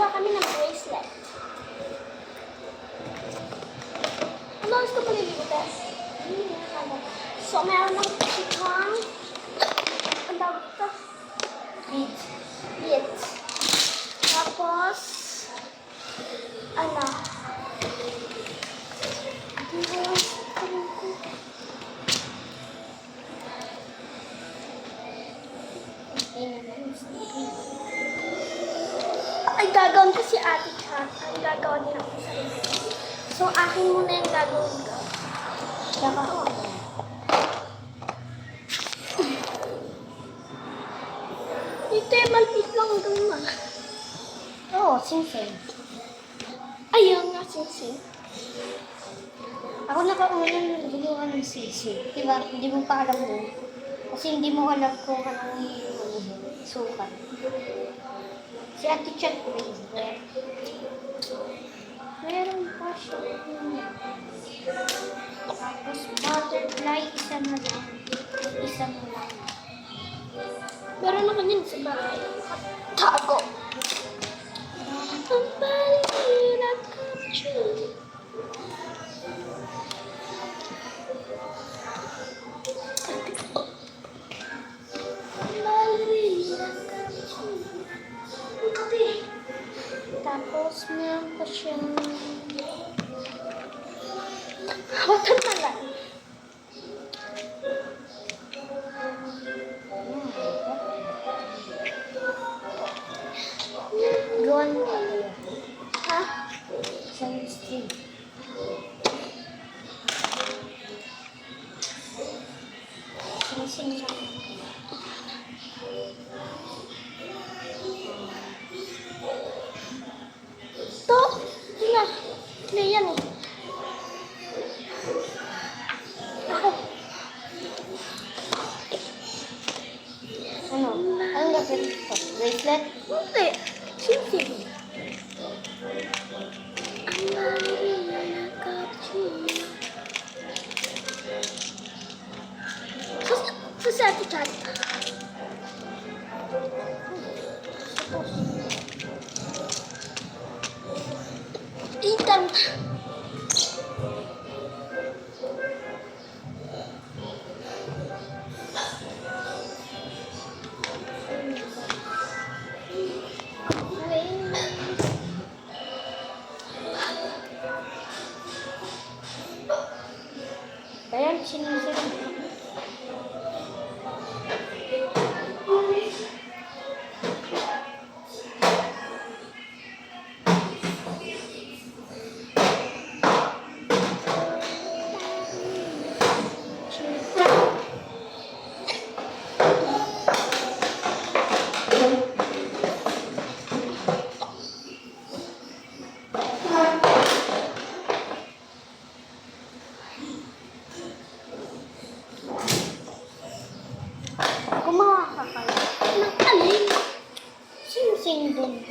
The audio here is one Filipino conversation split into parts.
gagawa kami ng bracelet. Ano gusto ko nililitas? So, meron ng chichon. Ang tawag ito? Beads. Tapos, ano? Ay, gagawin ko si Ate Chat. Ang gagawin din ako sa rin. So, akin muna yung gagawin ko. Saka ako. Ito yung malpit lang gawin. Oo, sing-sing. Ayaw nga, sing-sing. Ako nakaunang gumawa ng sing-sing. Diba? Hindi mo pa alam mo. Kasi hindi mo alam kung anong sukat. Si Ate Chat ko meron pa siya. Tapos butterfly, isa na lang. Isa na lang. Meron ako yun sa bahay. Tago. Ang ballerina capture. Ballerina capture. Ang kape. Tapos meron pa siyang watermelon. Gawan mo ano yan? Ha? Isang string. Sing-sing lang. Ito. Ito na. Ito yan eh. Ako. Ano? Anong gagawin ito? Bracelet? Hindi. Sing-sing. Ang ballerina capture. Sa Ate Chat. Ikan. Ayan, sing-sing. Gumawa ka pala. Ng alin? Sing-sing din.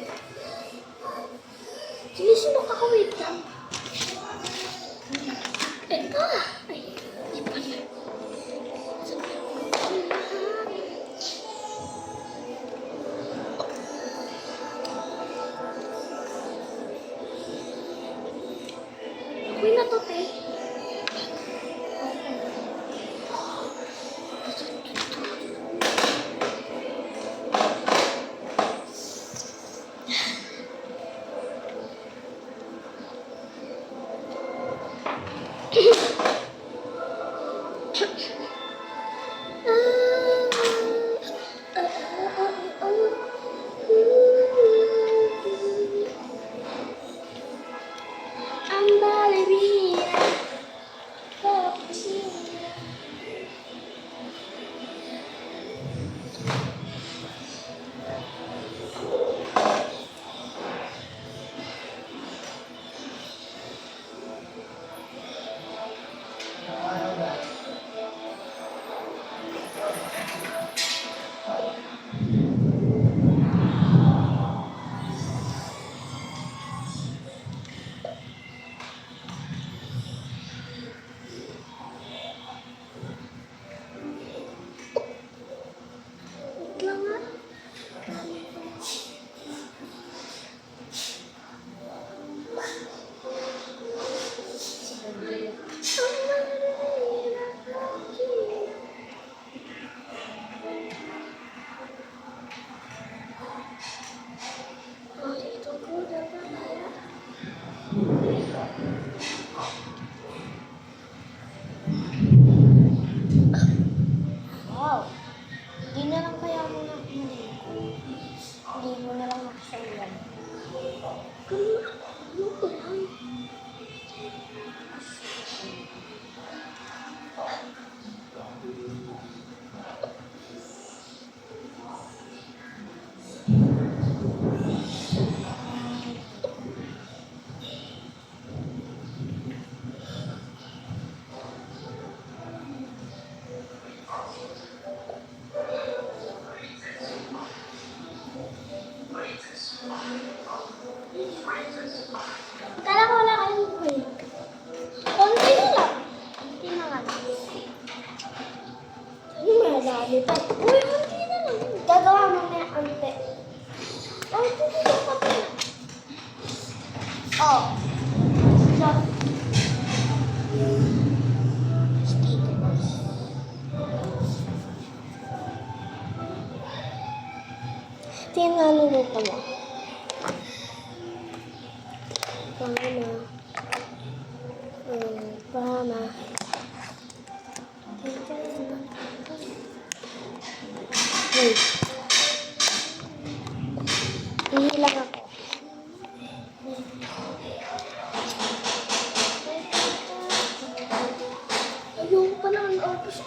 Sige, sino ka? Wait lang. Ito. Ay, di pala. Uy, na to, te. Ang ballerina capture. Oh. Stickers. Tingnan nga nilito mo. Pama. Pama. Wait. Hihilang ako. Ayoko pa naman office.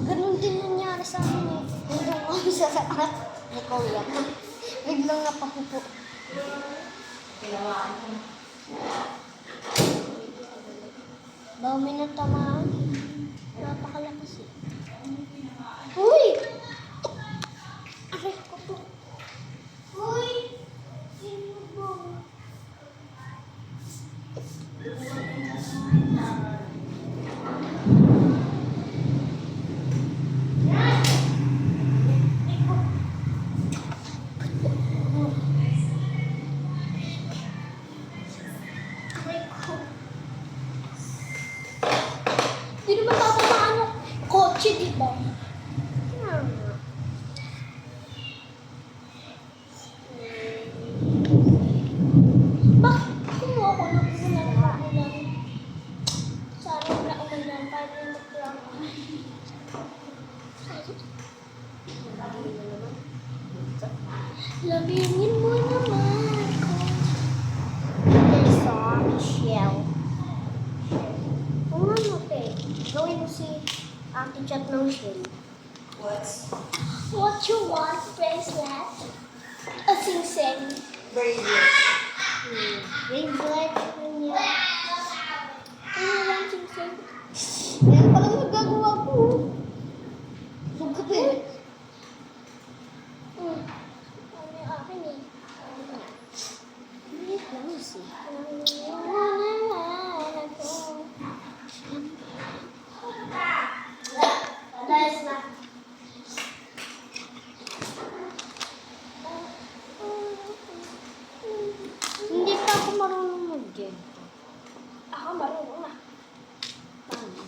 Ganun din nangyari sa amin eh. Nandun kami sa saat. Ikaw yan. Biglang napapupo. Dami na tamaan. Napakalakas eh. Uy! Aray ko po. Uy! Sino ba? Aray ko. Hindi naman tatamaan ng kotse, di ba? Bakit kumuha ko ng ulan? Sana wala ulan para mag-lang. Labingin mo naman ko. There's a Michelle. Oo nga, Mape. Gawin mo si Ate Chat ng Shell. What you want, bracelet? A sing-sing. Favorite ko niya. Ano lang sing-sing? Yan pala magagawa ko. Sugapin. Ano yung akin eh? Wait lang si. Dahil na. Hindi pa ako marunong mag-gento. Ako marunong na. Paano?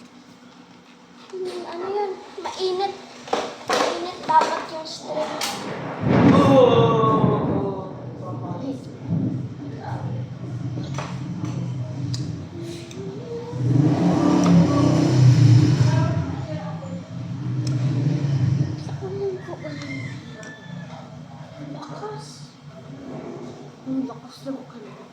Ano yun? Mainit. Mainit dapat yung string. Lakas. Ang lakas ng kanila.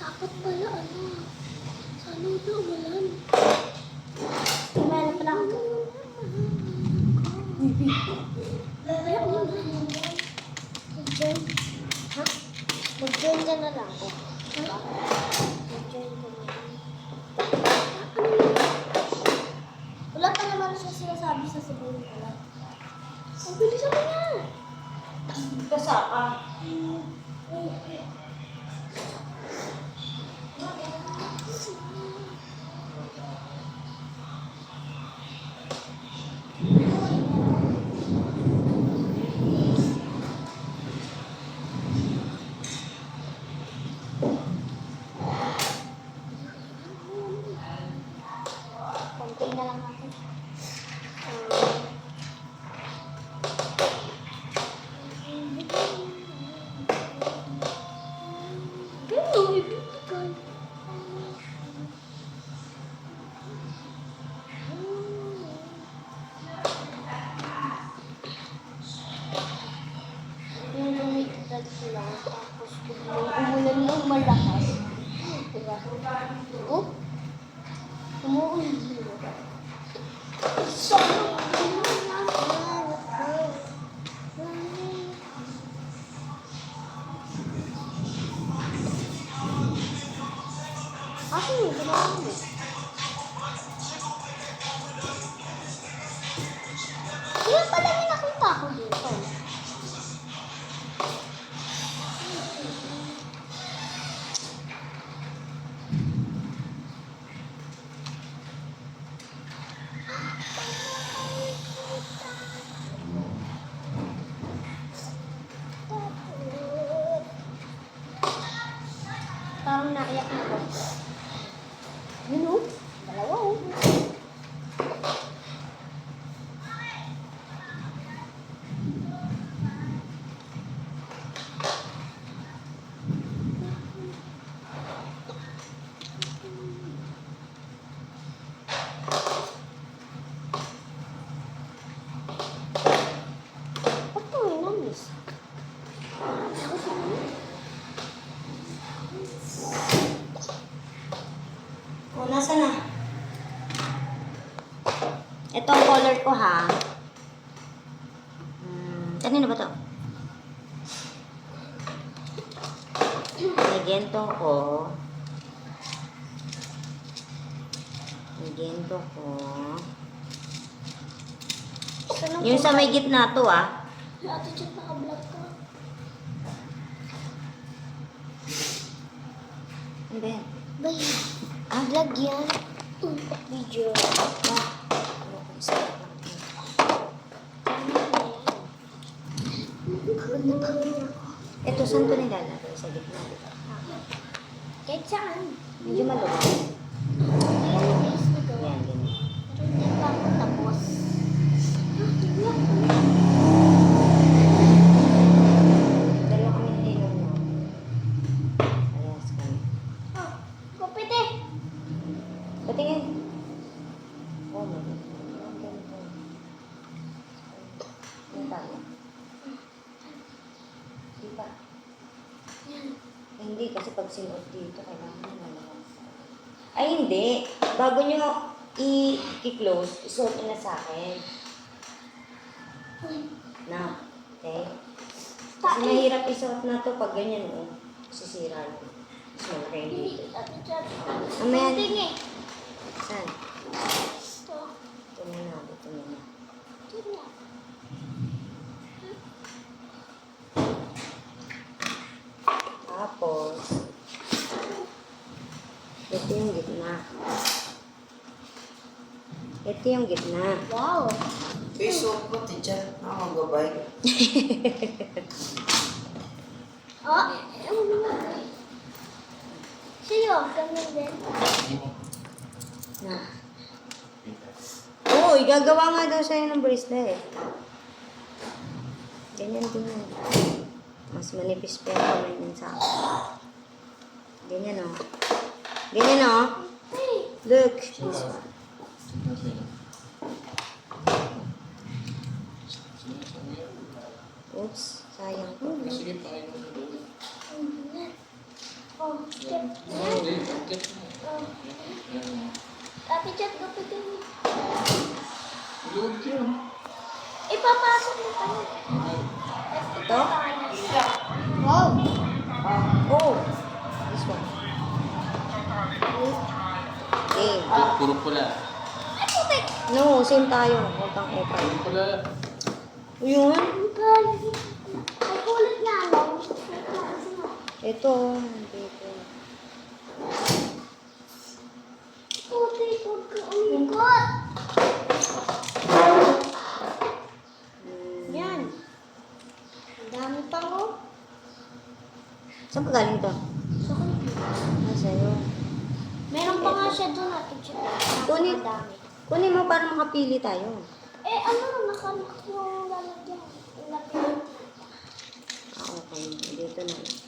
Dapat pala ano. Sana ito umulan. Meron pala ako. Kaya umulan. Mag-join. Ha? Mag-join ka na lang. Diba? Mag-join ka na lang. Wala pa naman siya sinasabi sa sabihin ko lang. Ang bilis ako niya. Basa ka. Konti na lang ako. malakas. Diba? Oh? Umuulan. So, Ako yung ginawa mo. Kaya pala may nakita ko dito. Parang naiyak na ko. Yun o. Dalawa o. Ba't ito may namis? O, nasa na? Ito ang color ko, ha? Kanino ba to? May gento ko. May gento ko. Yung sa may gitna to, ah. Ate Chat, naka-vlog ka. Ano ba yan? Bay, Vlog yan. video. Ito, saan to nilalagay? Sa gitna. Kahit saan. Medyo maluwag. Yung face nito. Yan, ganyan. Pero hindi pa ako tapos. Dalawa kami nililong mo. Ayos kami. Oh, kupite. Patingin. Oh, my God. Ano tayo? Di ba? Hindi, kasi pag sinuot dito, kailangan na malakas. Ay, hindi. Bago nyo i-close, isuot nyo na sa akin. Na. Okay? Kasi mahirap isuot na to pag ganyan, oh. Sisira yun. Mas malaki yung dito. Ate Chat. Mamaya. Tingin. Saan? Ito. Ito muna, ito muna. Tingin. Tapos, ito yung gitna. Ito yung gitna. Wow. Facebook mo, teacher. Ako gabay. Oh, sa'yo, ganun din. Na. Oo, igagawa nga daw sa'yo ng bracelet. Ganyan din yan. Mas manipis pa yung kamay niyan sa akin. Ganyan, oh. Ganyan, oh. Hey, Look. This one. Oops, sayang ko. Sige, pakinig mo doon. oh, step. Oh. Ate Chat, gupitin mo. Load yun. Ipapasok mo pa na. Ito? Wow. Oh. This one. Okay. Puro pula. Ay, putik. No, same tayo. Huwag kang epal. Puro pula. Yun. Ang galing. Ay, kulit nga, no? Ito. Dito. Putik, huwag ka umikot. Yan. Ang dami pang, oh. Saan pa galing to? So, Ah, sa'yo. meron pa nga siya doon, Ate Chat. Kunin. Ang dami. Kunin mo para makapili tayo. Eh, ano, nakanak yung lalagyan. Yung lapit. Ah, okay. Dito na lang.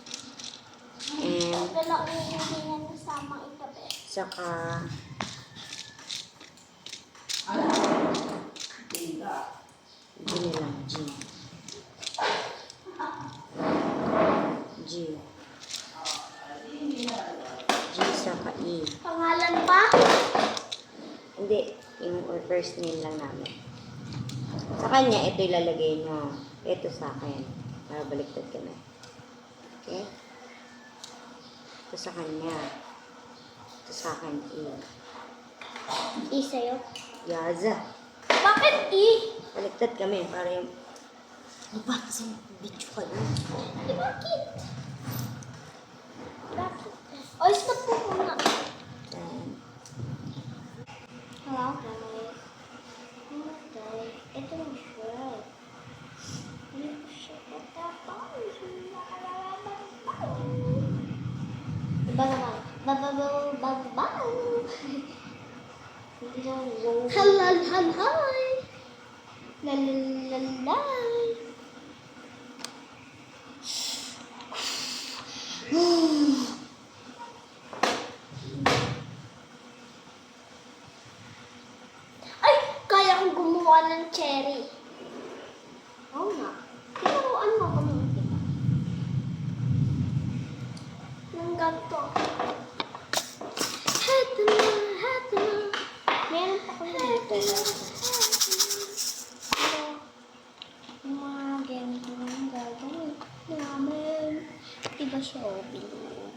And, Dala ko yung hindi niya nasama itabi. saka, G na lang. G. G. first name lang namin. Sa kanya, ito ilalagay nyo. Ito sa akin. Para baliktad ka na. Okay? Ito sa kanya. Ito sa akin. E sa'yo. Yaza. Bakit E? Baliktad kami. Para yung... Ano ba? Kasi video ka yun. Eh, bakit? Bakit? O, stop po muna. Yan. Hello, guys. Okay. Ito yung shirt. Yung shirt na tapos. Iba naman. Babaw. Hindi na wow. Halal, halal. Lalalay. Ay, kaya kong gumawa ng cherry. Oo nga. Tinuruan mo ako nung kita. Ng ganito. Heto na, heto na. Meron pa ko dito. Yung mga ganito yung gagawin namin. Diba siya o bilog?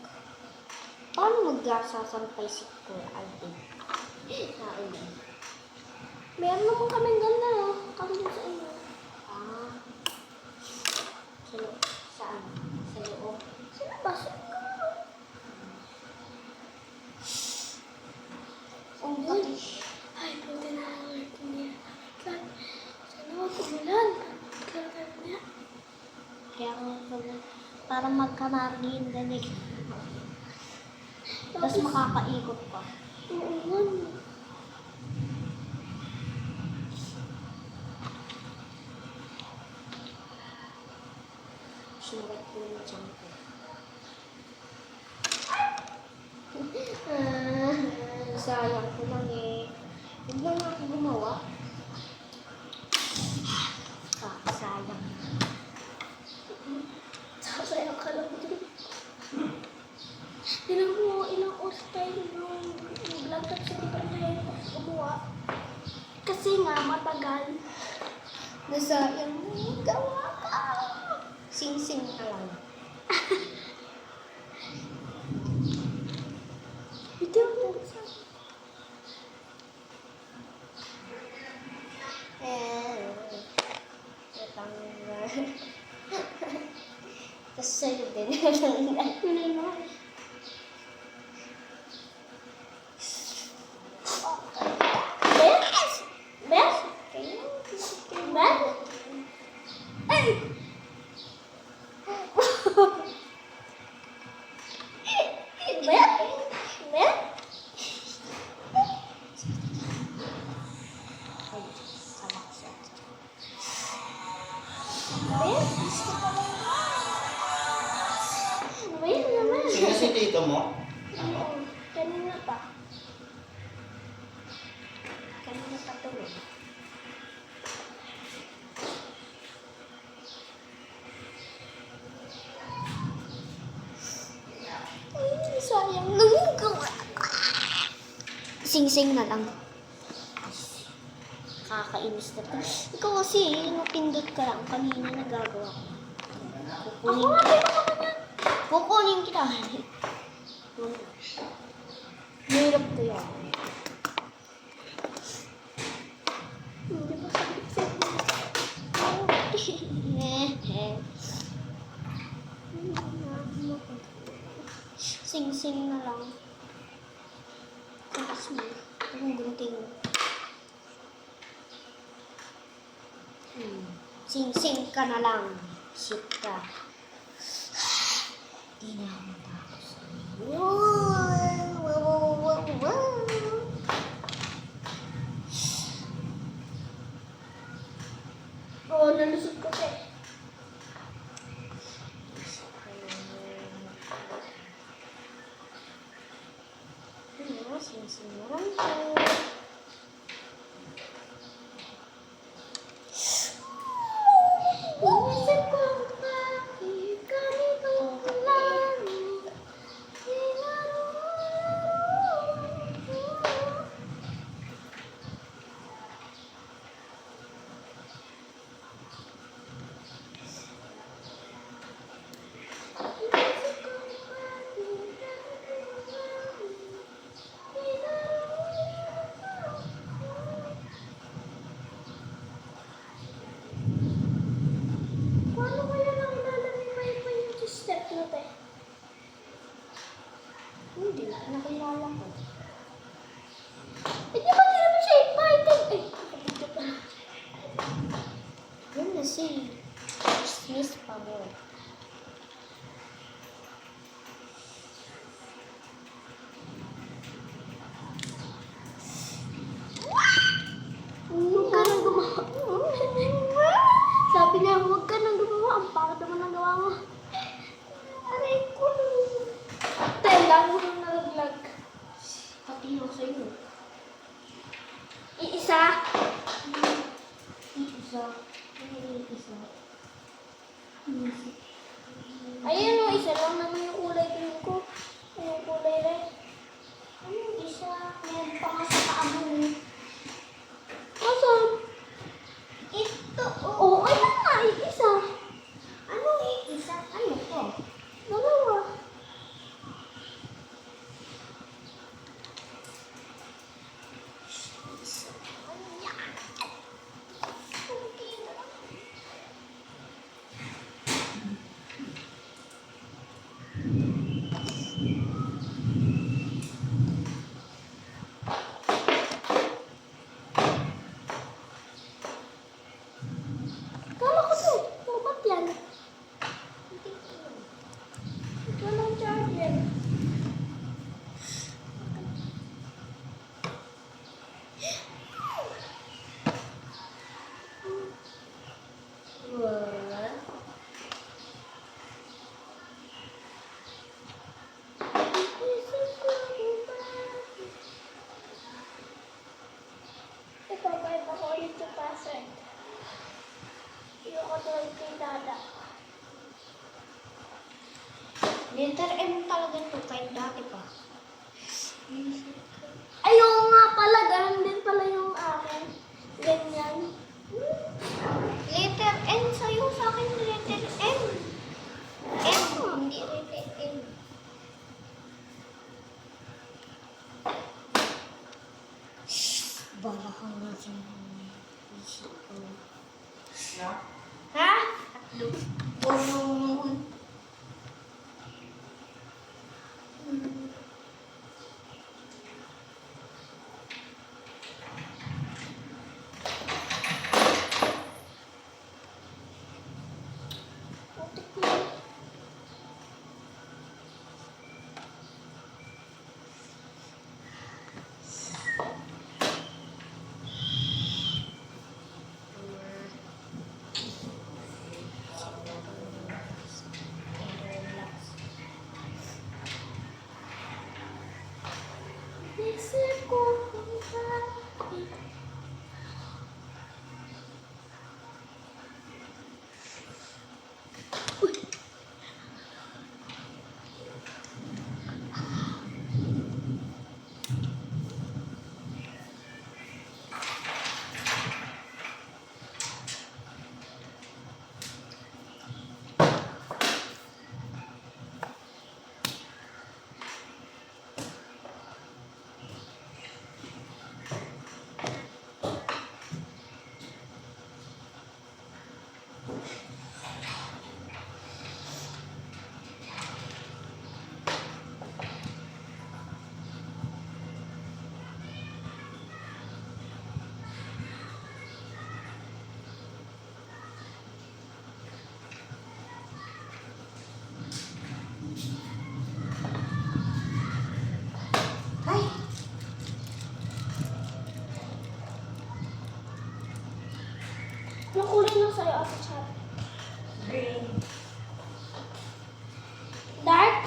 Paano magsasampay si Alvin? Alvin. Meron naman kami ganda, no? Kami sa inyo. Ah. Sa loob. Saan? Sa loob. Sino ba? Sino ka? Ang galing. Ay, buti na lang natin niya. Sana wag umulan. Kailan niya? Kaya para magkamargin galing. Tapos makakaikot pa. Umulan. Sinulat ko yung tiyan ko. Sayang ko lang eh. Huwag lang ako gumawa. Sayang. Sasaya ka lang din. Tinan mo, ilang oras tayo yung vlog tapos hindi pa rin tayo gumawa. Kasi nga, matagal. Nasayang mo. Gawa ka. Sing-sing ka lang. Ito yung Tapos sa'yo din. Yun na. Bes? Bes? Bes? Ay! Bes? Bes? Bes? Wait naman. Sino si tito mo? Kanina pa. Kanina pa to eh. Sayang nung gawa. Sing-sing na lang. Kakainis na to. Ikaw kasi, napindot ka lang. Kanina nagagawa ko. Ako nga, pinaka niya. Kukunin kita. Mahirap to yan. Hindi ba sabi sa'yo? Sing-sing na lang. Tapos mo. Ang gunting. Sing-sing ka na lang. Shit ka. Di na ako tapos. Oo, nalusot ko siya. Sing-sing na lang po. Inisip ko bakit ganito lang. Nakilala ko. Eh, di ba di naman siya invited? Ay, kapatid pa. Yun na si Miss Pamo. Huwag ka nang gumawa. Sabi niya, huwag ka nang gumawa. Ang pangit naman ang gawa mo. Aray ko. Tay, lalo mo nang nalaglag. Pati yung sa'yo. Iisa. Isa. Ano yung isa? Ayun o, isa lang naman yung kulay green ko. Ay, yung kulay red. Ano yung isa? Meron pa nga sa kaabong. Asan? Ito, Oo, ayun nga, isa. Ano yung isa? Ano to? Dalawa. Kala ko to. Ba't yan? Ito lang charger. What? Ipapayad ako ulit sa password. Yung ko doon kay Dada. Letter M talaga to kahit dati pa. Ayaw nga pala, ganun din pala yung akin. Ganyan. Letter N sa'yo, sa akin letter M. M, hindi letter M. Bala ka nga sa isip ko. Ha? Tatlo. Puno. Putik na. Isip ko kung bakit. Anong kulay na sa'yo, Ate Char? Green. Dark?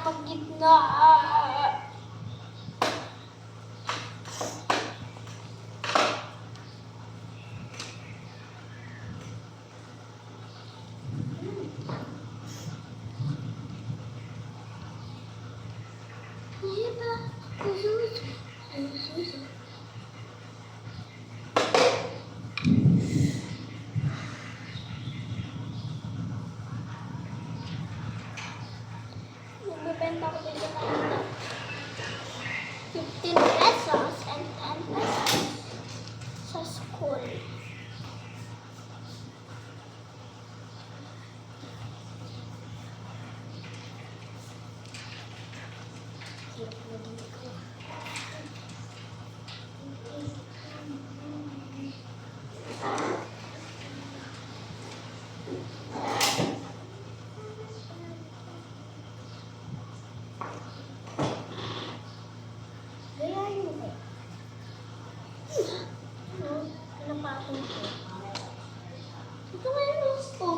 mag-gitna. Diba? Susu. Nagbebenta ko dito ng 15 pesos and 10 pesos sa school. Gayahin mo ba? Ano pa ako nito? Ito nga yung nose ko.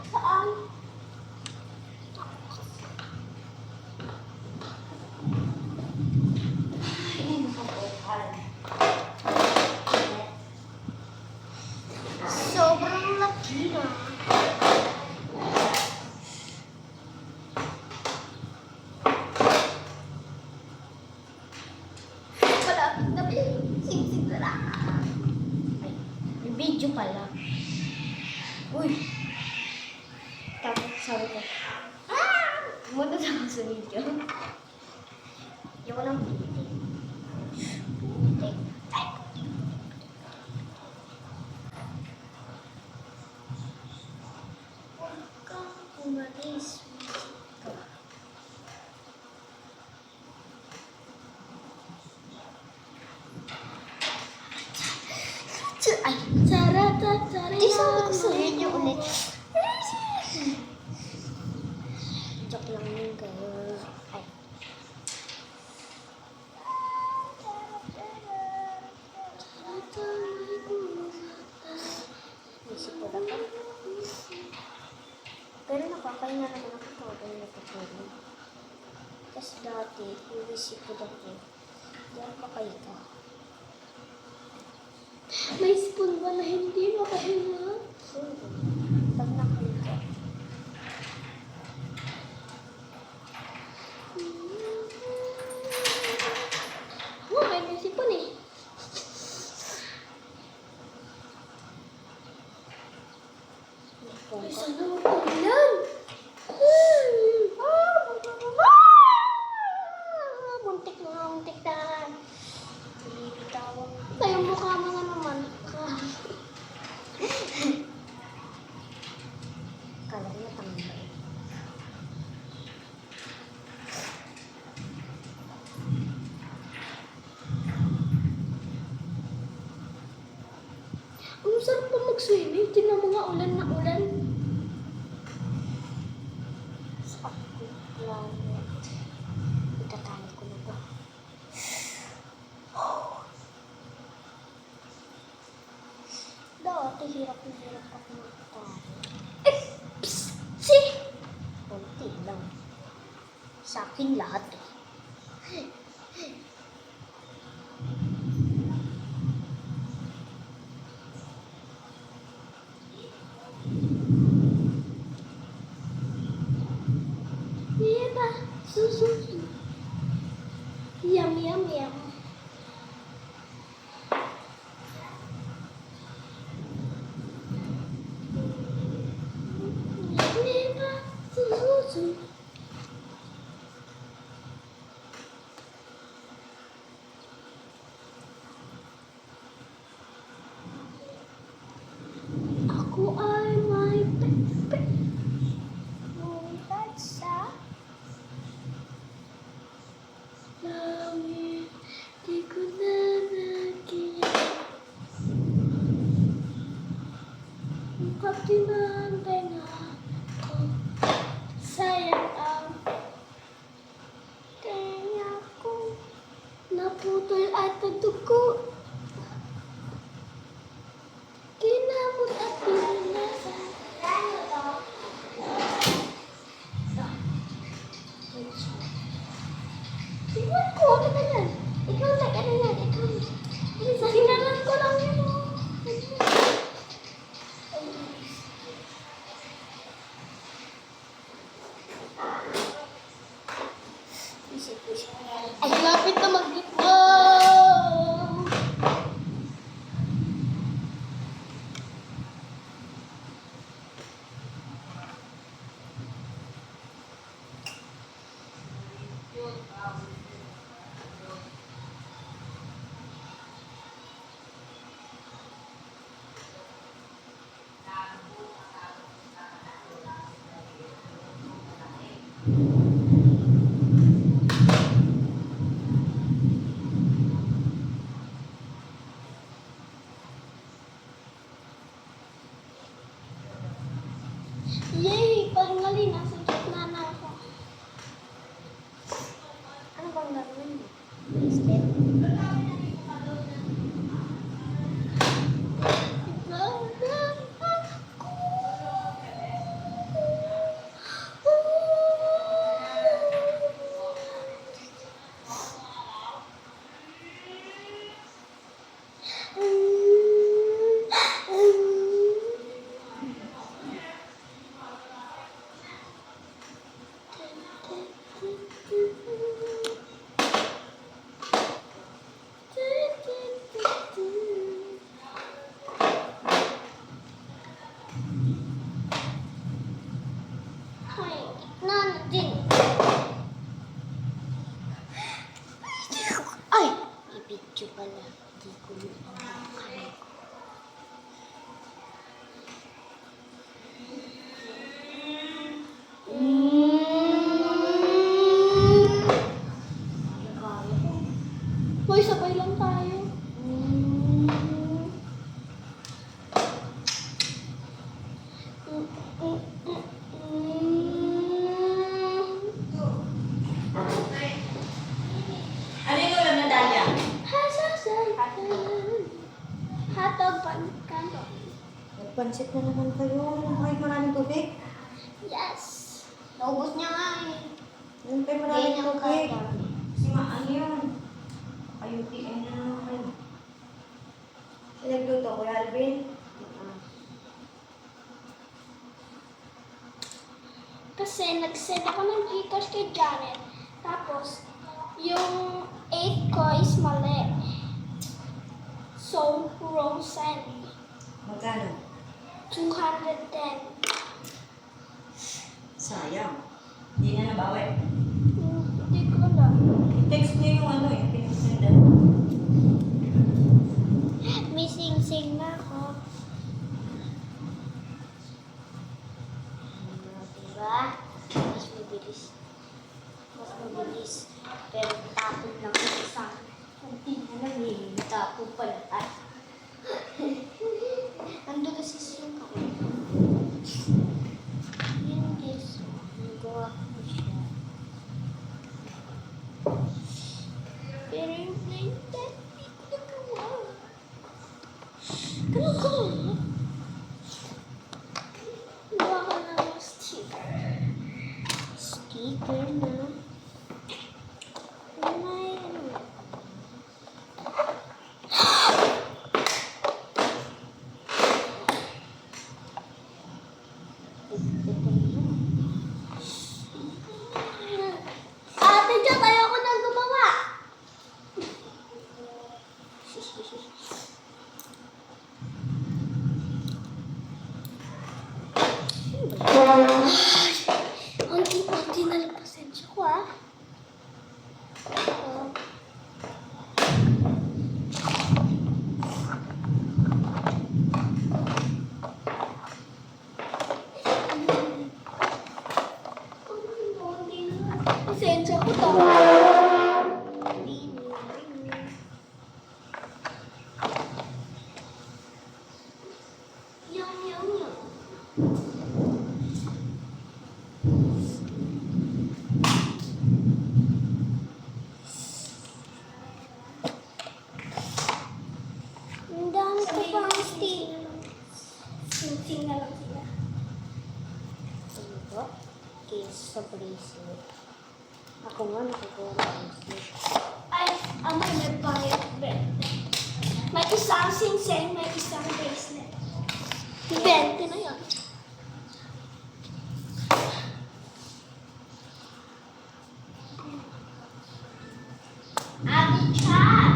Saan? Sobrang laki na. Malapit na singsing na lang. Ay, may video pala. Uy! Tapos sabi ko, Muna sa ako sa video. Yung walang video. Huwag kang umalis. Ay, sarata. Di sabi ko sa video ulit. Joke lang yun, guys. Ay. Isip ko na pa. Pero nakakain na naman ako kapag natutulog. Kasi dati, yung isip ko dati, di ako makaita. May spoon ba na hindi makahinga? Pag nakaita. Oh, may sipon eh. Ay, sana mag-ulan. Muntik na. Bibitawang. Tayo mukha mo nga naman. Kala niya tambay. Ang sarap pa mag-swimming. Tingnan mo nga ulan na ulan. Sakit lang. Itatali ko na ba? Dati hirap na hirap ako magtali. Si! Kunti lang. Sa akin lahat eh. Diba? Susu. Yum. Diba? Susu. Ako ay may pepe. Ngunit sa Langit, di ko na nakita. Ang kapti ng tenga. putol at pagdugo. Kinamot at pinanasan. Tingnan ko, ano ba yan? Ikaw na, ano yan? Ikaw na. Sinalan ko lang yun. Ay, lapit na mag-gitna. Yay! Finally, nasa gitna na ako. Ano bang gagawin mo? Step. Ay, gitna na din. Ay! I-video pala. Di ko nakakaya ko. Hoy, sabay lang tayo. Ano yung ulam na Dalia? Hotdog kanto. Nagpansit na naman kayo. Kahit maraming tubig. Yes. Naubos niya nga eh. Yung kayo Ganyan maraming ang tubig. kaya. Kasi ano yun? UTM na naman. Nagluto ko, Alvin. Kasi nag-send ako ng Gcash kay Janet. Tapos, yung 8 ko is mali. So, wrong send. Magkano? 210. Sayang. Hindi na nabawi. Hindi ko alam. I-text niyo yung ano yung pinagsindan. Missing na ako. Diba? Mas mabilis. Mas mabilis. Pero tapon lang yung isa. Hindi na lang eh. Tapon pala. Ay. Ando na si Siyong ako. Yan guys. Nagawa ko siya. Pero yung plane that, hindi ko nagawa. Ganun ko. Gawa ko na ng sticker. Sticker na. May ano. Ate, dyan tayo ako nang gumawa. Unti-unti na lang pasensya ko ah. Pasensya ko to. Yung. Ako nga nakagawa ng sleep. Ay, may nagbayad. May isang singsing, may isang bracelet. 20 na yun. Ate Chat!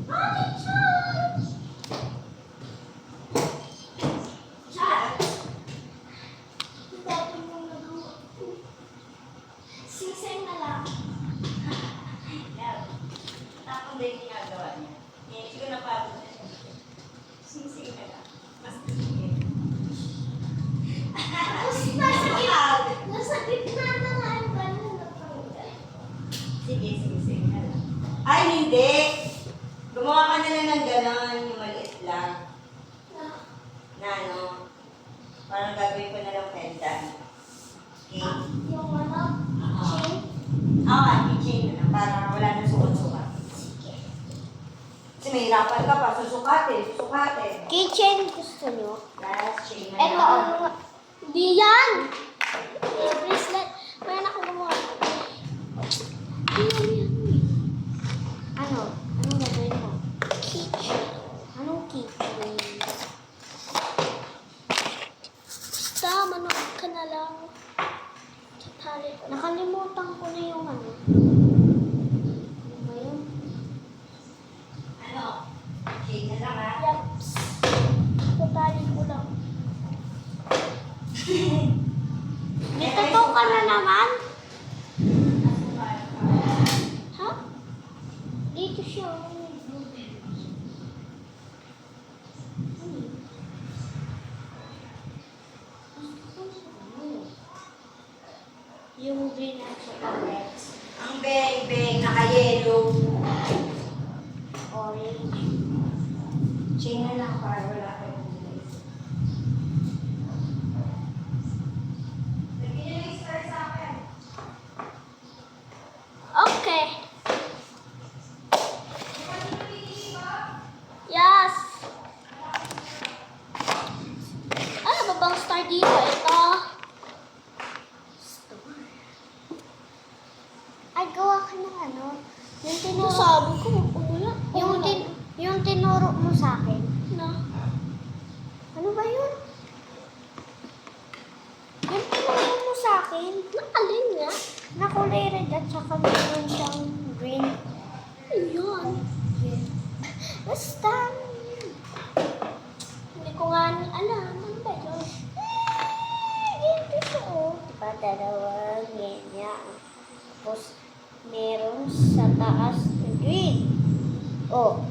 Ate Chat! Chat! Dati mong nagawa ko. Singsing na lang. Tapos ba yung ginagawa niya? Eh, siguro napagod na siya. Sing-sing na lang. Mas Nasa gitna na nga yung ganun na panggal. sige, sing-sing na lang. Ay, hindi! Gumawa ka na lang ng ganon, yung maliit lang. Na ano, parang gagawin ko na lang pendant. Okay? Yung ano, chain. Keychain na lang, para wala nang sukat-sukat. Kasi may hirapan ka pa, susukatin. Kitchen gusto nyo? Last chain na Eto, lang. ano nga? Di yan! Yung bracelet. Mayroon ako gumawa. Yan. Ano? Anong gagawin mo? Kitchen. Anong kitchen? Basta, manood ka na lang. Tatali ko. Nakalimutan ko na yung ano. Ano ba yun? Ano? Chain na lang ha. Yaps. Tatali ko lang. Dito ka na naman? Ha? Dito siya. Yung green at chocolate. Ang beng-beng, naka-yellow. Orange. Chain na lang para wala kayong delay. Lagyan niyo yung star sa akin. Okay. Yes. Ano ba bang star dito? Ito. Ay, gawa ka ng ano? Yung tinuro, Sabi ko, wala. yung tinuro mo sa akin. Na. Ano ba yun? Yung tinuro mo sa akin. Naalin nga. Na kulay red at saka meron siyang green. Ayun. Basta. Hindi ko nga alam. Ano ba yun? Ganito siya oh. Diba dalawang ganyan. Tapos meron sa taas na green. Oh.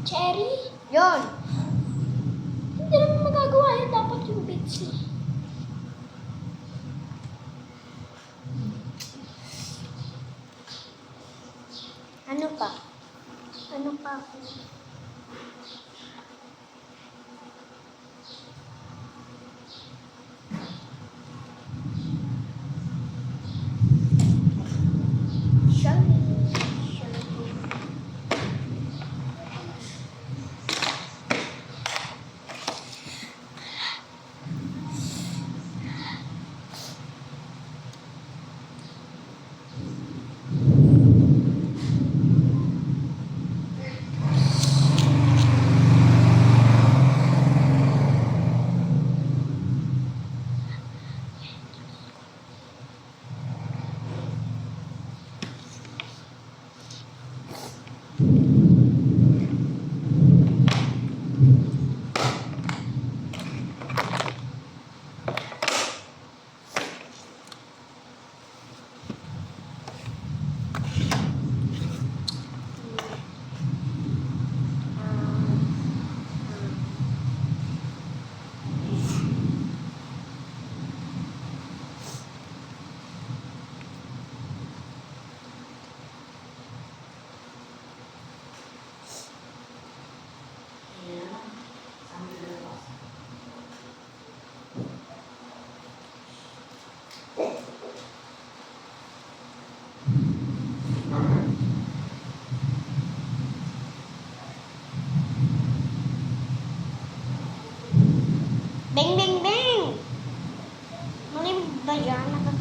Cherry? Yun. Hindi naman magagawa yun. Dapat yung beats eh. Ano pa? Ano pa? Shiny.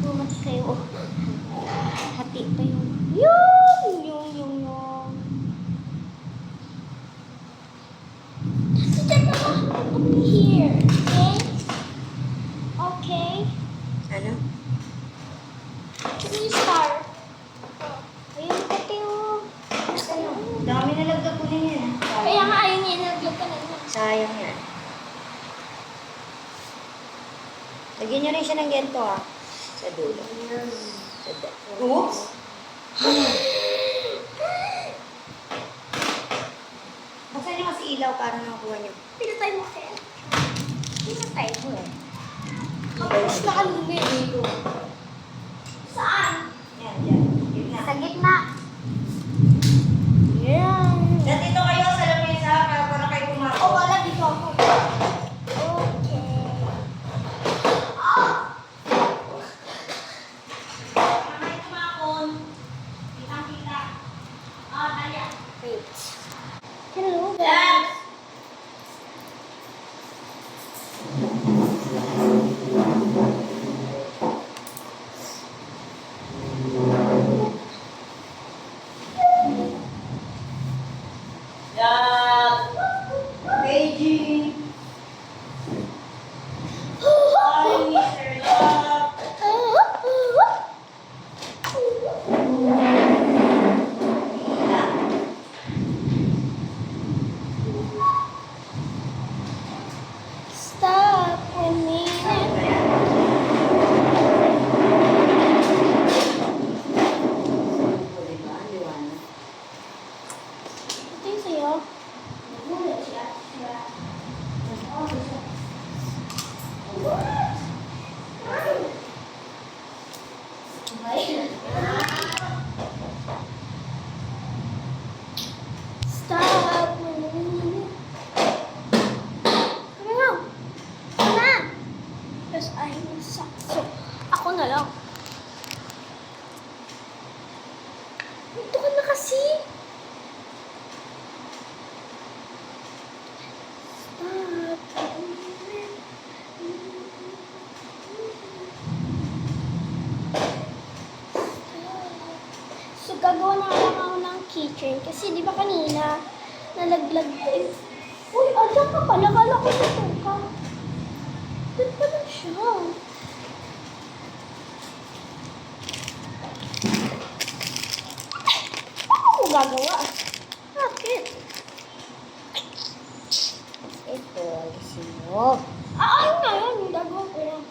Magbuhat kayo. Hati pa yung... Yung. Teacher, come here. Okay? Okay? Ano? Can you start? Ayun, pati yung... Ano? Dami nalagdag ko na yan. Kaya nga ayaw niya nilaglag ka na yun. Sayang yan. Lagyan nyo rin siya ng ganito ah. Sa dulo. Sa dulo. Oops! Buksan nyo kasi ilaw para nakuha nyo. Pinatay mo kaya. Pinatay ko eh. Tapos nakalumi dito. Saan? Yan, dyan. Gitna. Sa gitna. Yan. Nandito kayo sa lamesa para kayo kumako. O wala dito ako. Okay. Mamay kumakon. Kita-kita. Dali. Wait. Hello, guys. Beijing! Hi, Mr. Love! Stop a minute. Diba? Liwanag. Ito yung sa'yo. Nagulat siya. Stop a minute. Come on. Come on. Because I'm sakso. Ako na lang. Dito ka na kasi. Stop. So, gagawa na lang ako ng keychain. Kasi di ba kanina, nalaglag ko eh. Uy, andyan ka pala. Kala ko dito ka. Doon pala siya. Paano ko gagawa? Bakit? Ito, alisin mo. Ayun na yun. Yung gagawa ko yan.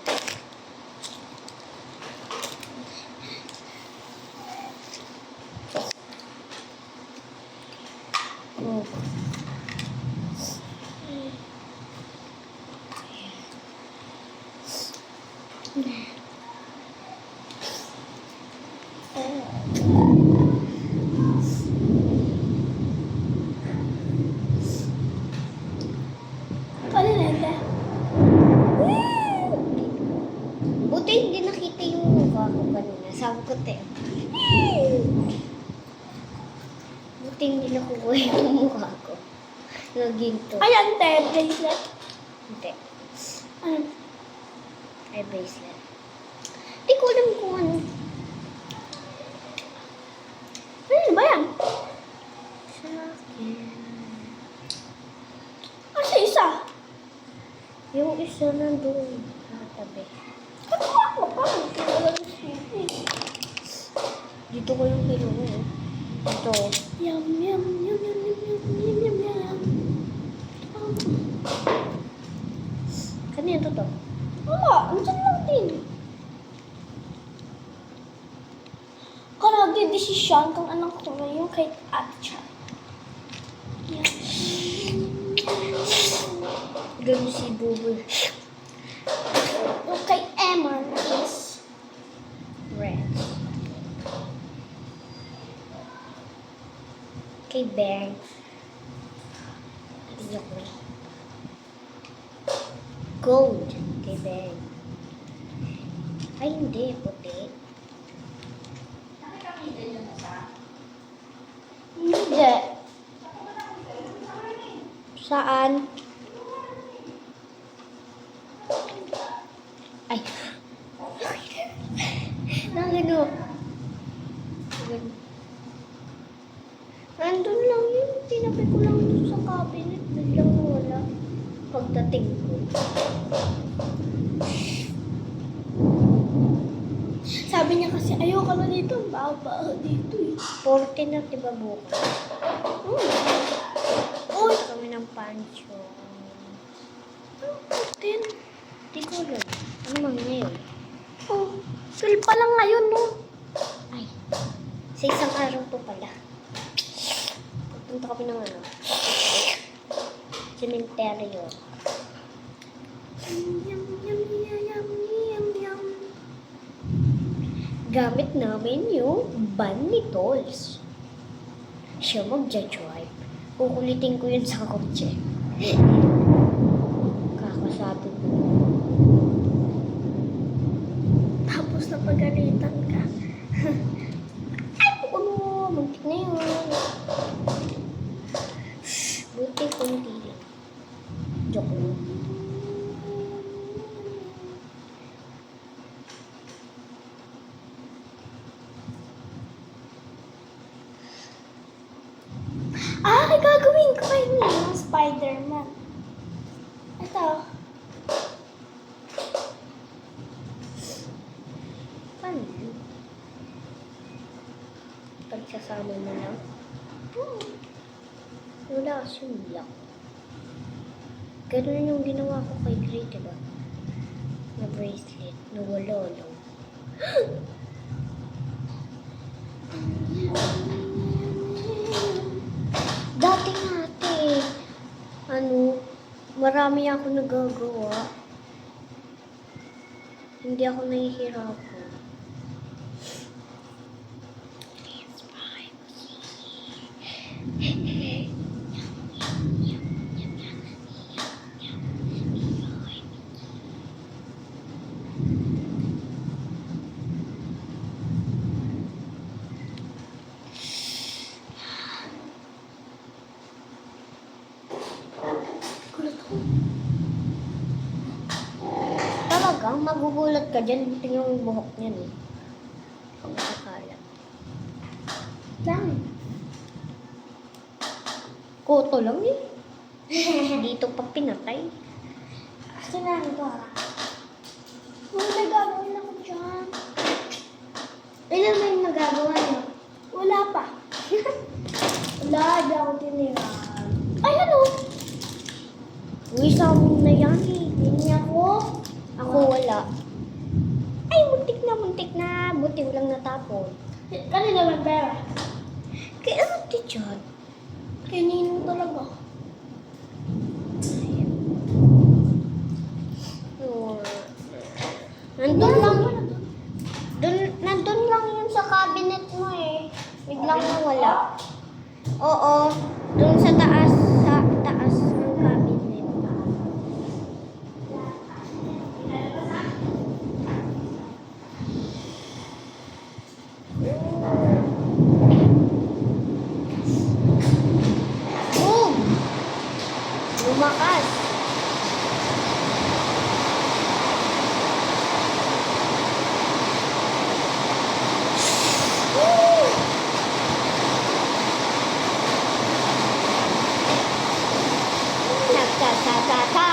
Oh. Ano na ito? Buti hindi nakita yung mukha ko kanina. Sabi ko, te. Buti hindi nakuha yung mukha ko. Naginto. Ayan, te. Bracelet. Hindi. Ano? Ay, bracelet. Di ko alam kung ano. Ano ba yan? Sa akin. Kasi isa. Yung isa nandun. Nakatabi. Katawa ko pa. Kailangan ng sweet. Dito ko yung kinuha. Ito. Yum, yum, yum, yum, yum, yum, yum, yum, yum. Kanina to? Wala. Andyan lang din. Kung nagdidesisyon kung anong kulay yung kay Ate Char. Yan. Ganun si Buboy. Yung kay Emma is Red. Kay Bang. Iyak na. Gold. Kay Bang. Ay, hindi. Puti. hindi. Saan? Ay. Ano? Nandun lang yun. Tinabi ko lang dun sa cabinet. Biglang wala. Pagdating ko. Sabi niya kasi, ayoko na dito. Ang baho-baho dito eh. 14 na, diba bukas? Uy! Kami ng pancho. Tin. Di ko alam. Ano man ngayon? Oh, feel pa lang ngayon, no? Ay. Sa isang araw to pala. Pupunta kami ng ano? Cementerio. Yum, yum, yum, yum, yum, yum. Gamit namin yung van ni Tols. Siya magja-drive. Kukulitin ko yun sa kotse. Kakasabi ko. Tapos napagalitan ka. Ay, ano, muntik na yun. Buti kunti lang. Joke lang. Ah, gagawin ko kayo ng Spider-Man. Ito. Paano yun? Pagsasama mo lang? Wala kasing lock. Ganun yung ginawa ko kay Gray, diba? Na bracelet, na wala lang. Dati nga ate, marami ako nagagawa. Hindi ako nahihirapan. Talagang magugulat ka dyan. Buti yung buhok niyan eh. Pag nakakalat. Lang. Koto lang eh. Dito pa pinatay. Sinabi ko ha. Wala gagawin ako dyan. Ilan ba yung nagagawa niyo? Wala pa. Wala, di ako tiniran. Ay, ano? Uy, sabon na yan eh. Hindi ako. Ako wala. Ay, muntik na, muntik na. Buti walang natapon. Kanina may pera. Kaya ano di dyan? Kinino talaga. Nandun lang yun. Nandun lang yun sa cabinet mo eh. Biglang nawala. Oo, dun sa taas ng cabinet. Boom! Lumakas. Ta-ta-ta-ta-ta.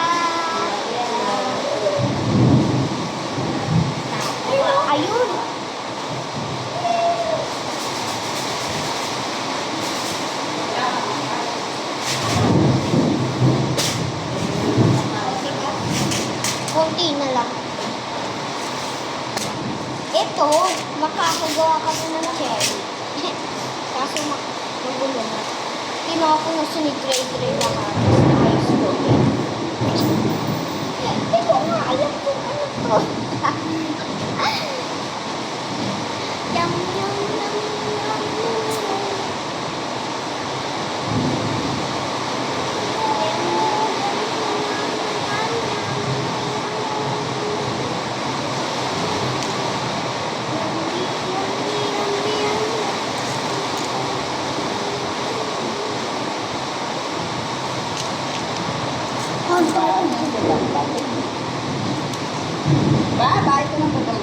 Ayun. Konti na lang. Ito, makakagawa ka na ng cherry. Kaso magulo na. Kinuha ko na sinigray-gray lahat. Ayos ko. Hindi ko nga alam kung ano to. Yum, yum, yum, yum, yum. Bye-bye. Ito na po.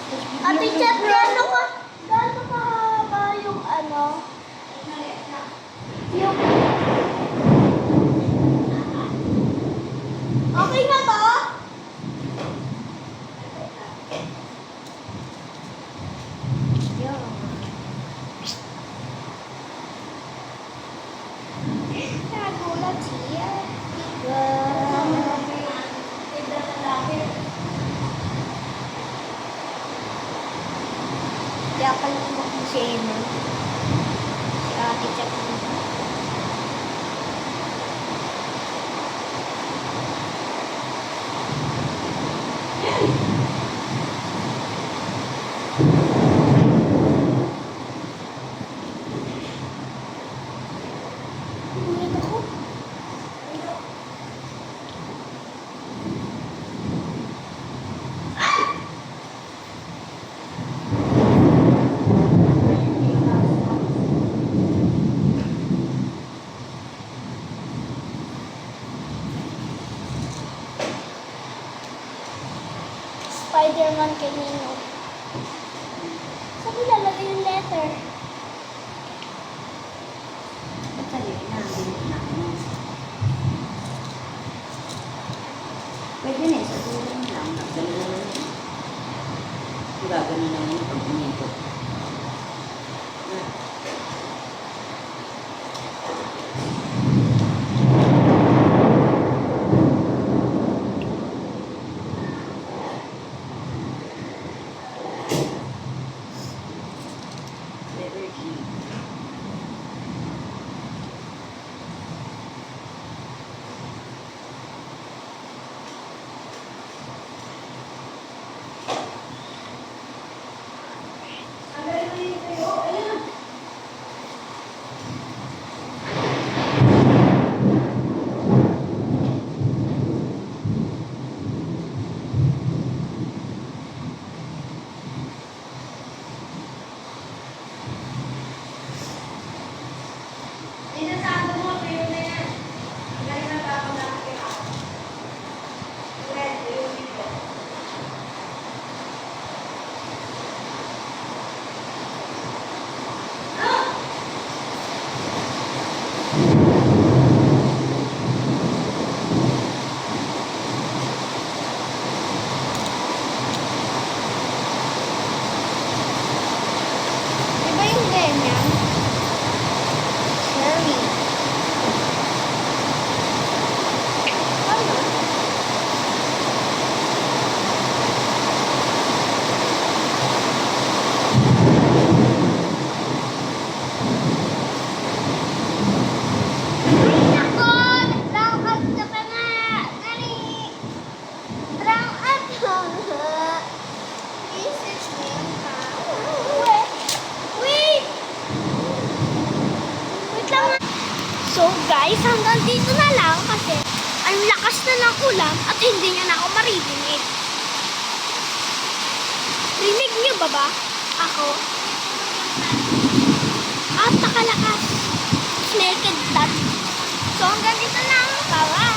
Ate Chat, gaano kahaba yung ano? Yung... Okay na ba? Nagulat siya. Kaya pala tumakbo si Emma. Si Ate Chat. Gulat ako. Spider-Man kanino? Saan ilalagay yung letter? Pwede na, sa dulo lang. Ganun lang yun. Gagano lang yun pag umikot. Letter G. Di ba yung ganyan? Cherry. Ano? Ay, nako! Brown out ka pa nga! Nani! Brown out ka nga! Message mo yan ha? Wait! Wait lang. So guys, hanggang dito na lang kasi ang lakas na ng ulam at hindi niya na ako maririnig. Rinig niyo ba? Ako? At nakalakas. Naked dot. So hanggang dito lang. Bye-bye!